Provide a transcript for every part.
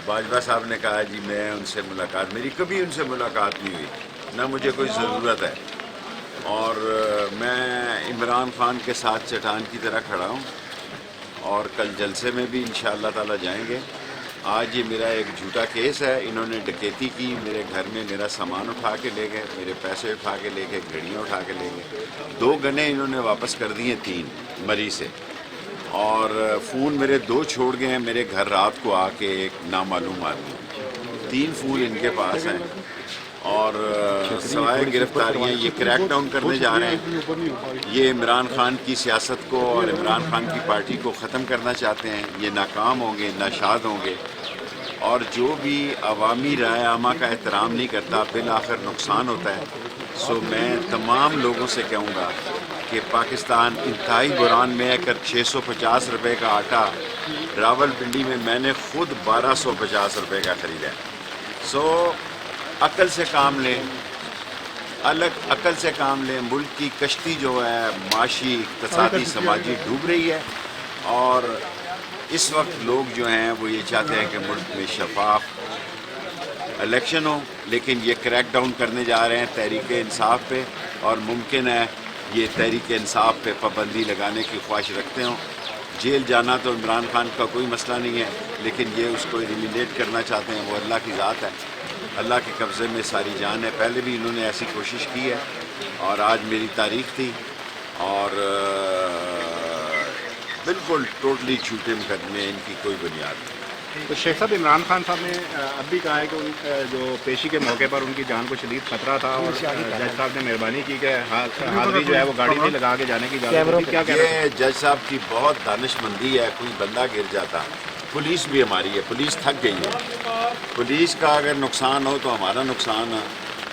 باجوہ صاحب نے کہا جی میں ان سے ملاقات، میری کبھی ان سے ملاقات نہیں ہوئی، نہ مجھے کوئی ضرورت ہے، اور میں عمران خان کے ساتھ چٹان کی طرح کھڑا ہوں، اور کل جلسے میں بھی انشاءاللہ تعالی جائیں گے۔ آج یہ میرا ایک جھوٹا کیس ہے، انہوں نے ڈکیتی کی، میرے گھر میں میرا سامان اٹھا کے لے گئے، میرے پیسے اٹھا کے لے گئے، گھڑیاں اٹھا کے لے گئے، 2 گنے انہوں نے واپس کر دیے 3 مری سے، اور فون میرے 2 چھوڑ گئے ہیں میرے گھر رات کو آ کے ایک نامعلوم آدمی، 3 فون ان کے پاس ہیں، اور سوائے گرفتاریاں یہ کریک ڈاؤن کرنے جا رہے ہیں، یہ عمران خان کی سیاست کو اور عمران خان کی پارٹی کو ختم کرنا چاہتے ہیں، یہ ناکام ہوں گے، ناشاد ہوں گے، اور جو بھی عوامی رائے عامہ کا احترام نہیں کرتا بالآخر نقصان ہوتا ہے۔ سو میں تمام لوگوں سے کہوں گا کہ پاکستان انتہائی بحران میں ہے، کر 650 روپے کا آٹا راول پنڈی میں نے خود 1250 روپے کا خریدا ہے۔ سو عقل سے کام لیں، عقل سے کام لیں، ملک کی کشتی جو ہے معاشی، اقتصادی، سماجی ڈوب رہی ہے، اور اس وقت لوگ جو ہیں وہ یہ چاہتے ہیں کہ ملک میں شفاف الیکشن ہو، لیکن یہ کریک ڈاؤن کرنے جا رہے ہیں تحریک انصاف پہ، اور ممکن ہے یہ تحریک انصاف پہ پابندی لگانے کی خواہش رکھتے ہوں۔ جیل جانا تو عمران خان کا کوئی مسئلہ نہیں ہے، لیکن یہ اس کو ایلیمینیٹ کرنا چاہتے ہیں، وہ اللہ کی ذات ہے، اللہ کے قبضے میں ساری جان ہے، پہلے بھی انہوں نے ایسی کوشش کی ہے، اور آج میری تاریخ تھی، اور بالکل ٹوٹلی جھوٹے مقدمے، ان کی کوئی بنیاد نہیں۔ تو شیخ صاحب، عمران خان صاحب نے اب بھی کہا ہے کہ ان جو پیشی کے موقع پر ان کی جان کو شدید خطرہ تھا، اور جج صاحب نے مہربانی کی کہ حاضری جو ہے وہ گاڑی نہیں لگا کے جانے کی اجازت دی، کیا کہہ رہے ہیں؟ یہ جج صاحب کی بہت دانش مندی ہے، کوئی بندہ گر جاتا، پولیس بھی ہماری ہے، پولیس تھک گئی ہے، پولیس کا اگر نقصان ہو تو ہمارا نقصان ہے،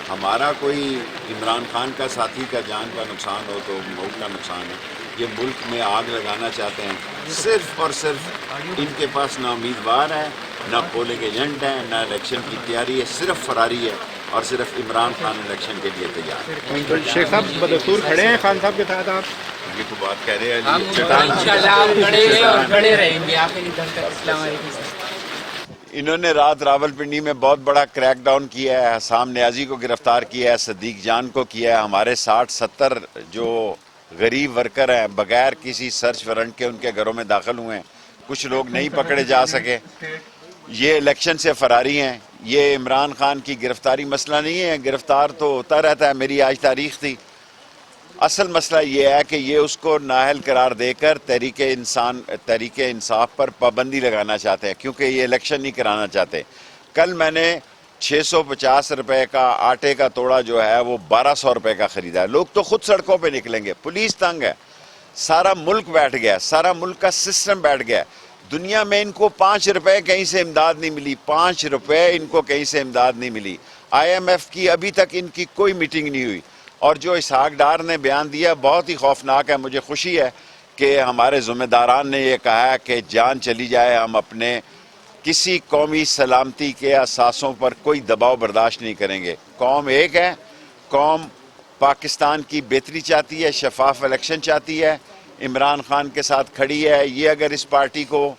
ہمارا کوئی عمران خان کا ساتھی کا جان کا نقصان ہو تو ملک کا نقصان ہے۔ یہ ملک میں آگ لگانا چاہتے ہیں، صرف اور صرف ان کے پاس نہ امیدوار ہے، نہ پولنگ ایجنٹ ہے، نہ الیکشن کی تیاری ہے، صرف فراری ہے، اور صرف عمران خان الیکشن کے لیے تیار ہے۔ تو شیخ صاحب بدستور کھڑے ہیں خان صاحب کے ساتھ آپ؟ یہ تو بات کہہ رہے ہیں انہوں نے رات راول پنڈی میں بہت بڑا کریک ڈاؤن کیا ہے، حسام نیازی کو گرفتار کیا ہے، صدیق جان کو کیا ہے، ہمارے 60-70 جو غریب ورکر ہیں بغیر کسی سرچ وارنٹ کے ان کے گھروں میں داخل ہوئے ہیں، کچھ لوگ نہیں پکڑے جا سکے، یہ الیکشن سے فراری ہیں۔ یہ عمران خان کی گرفتاری مسئلہ نہیں ہے، گرفتار تو ہوتا رہتا ہے، میری آج تاریخ تھی، اصل مسئلہ یہ ہے کہ یہ اس کو نااہل قرار دے کر تحریک انصاف پر پابندی لگانا چاہتے ہیں، کیونکہ یہ الیکشن نہیں کرانا چاہتے۔ کل میں نے 650 روپے کا آٹے کا توڑا جو ہے وہ 1200 روپے کا خریدا ہے، لوگ تو خود سڑکوں پہ نکلیں گے، پولیس تنگ ہے، سارا ملک بیٹھ گیا، سارا ملک کا سسٹم بیٹھ گیا۔ دنیا میں ان کو 5 روپے کہیں سے امداد نہیں ملی، 5 روپے ان کو کہیں سے امداد نہیں ملی، IMF کی ابھی تک ان کی کوئی میٹنگ نہیں ہوئی، اور جو اسحاق ڈار نے بیان دیا بہت ہی خوفناک ہے۔ مجھے خوشی ہے کہ ہمارے ذمہ داران نے یہ کہا ہے کہ جان چلی جائے، ہم اپنے کسی قومی سلامتی کے اساسوں پر کوئی دباؤ برداشت نہیں کریں گے۔ قوم ایک ہے، قوم پاکستان کی بہتری چاہتی ہے، شفاف الیکشن چاہتی ہے، عمران خان کے ساتھ کھڑی ہے۔ یہ اگر اس پارٹی کو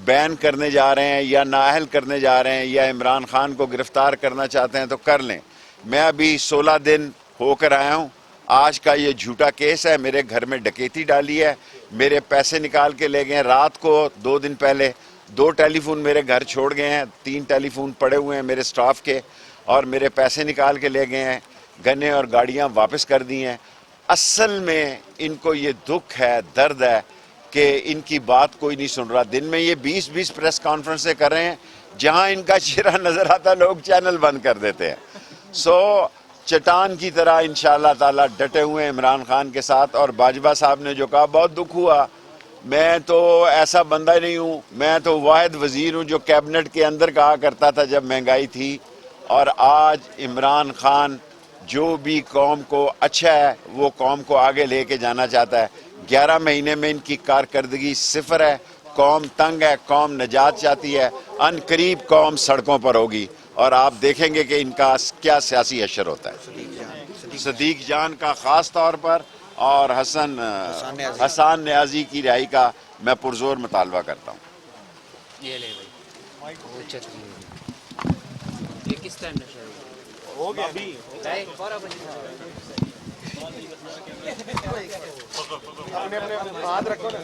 بین کرنے جا رہے ہیں یا نااہل کرنے جا رہے ہیں یا عمران خان کو گرفتار کرنا چاہتے ہیں تو کر لیں۔ میں ابھی 16 دن ہو کر آیا ہوں، آج کا یہ جھوٹا کیس ہے، میرے گھر میں ڈکیتی ڈالی ہے، میرے پیسے نکال کے لے گئے، رات کو 2 دن پہلے 2 ٹیلی فون میرے گھر چھوڑ گئے ہیں، 3 ٹیلی فون پڑے ہوئے ہیں میرے سٹاف کے، اور میرے پیسے نکال کے لے گئے ہیں، گنے اور گاڑیاں واپس کر دی ہیں۔ اصل میں ان کو یہ دکھ ہے، درد ہے کہ ان کی بات کوئی نہیں سن رہا۔ دن میں یہ 20 پریس کانفرنسیں کر رہے ہیں، جہاں ان کا چہرہ نظر آتا لوگ چینل بند کر دیتے ہیں۔ چٹان کی طرح انشاءاللہ تعالیٰ ڈٹے ہوئے ہیں عمران خان کے ساتھ۔ اور باجوہ صاحب نے جو کہا بہت دکھ ہوا، میں تو ایسا بندہ نہیں ہوں، میں تو واحد وزیر ہوں جو کیبنٹ کے اندر کہا کرتا تھا جب مہنگائی تھی، اور آج عمران خان جو بھی قوم کو اچھا ہے وہ قوم کو آگے لے کے جانا چاہتا ہے۔ 11 مہینے میں ان کی کارکردگی 0 ہے، قوم تنگ ہے، قوم نجات چاہتی ہے، ان قریب قوم سڑکوں پر ہوگی، اور آپ دیکھیں گے کہ ان کا کیا سیاسی حشر ہوتا ہے۔ صدیق جان کا خاص طور پر اور حسان نیازی کی رہائی کا میں پرزور مطالبہ کرتا ہوں۔ وہ چھتری یہ کس ٹائم نشہ ہو گیا ابھی 12 بجے اپنے اپنے ہاتھ رکھو نا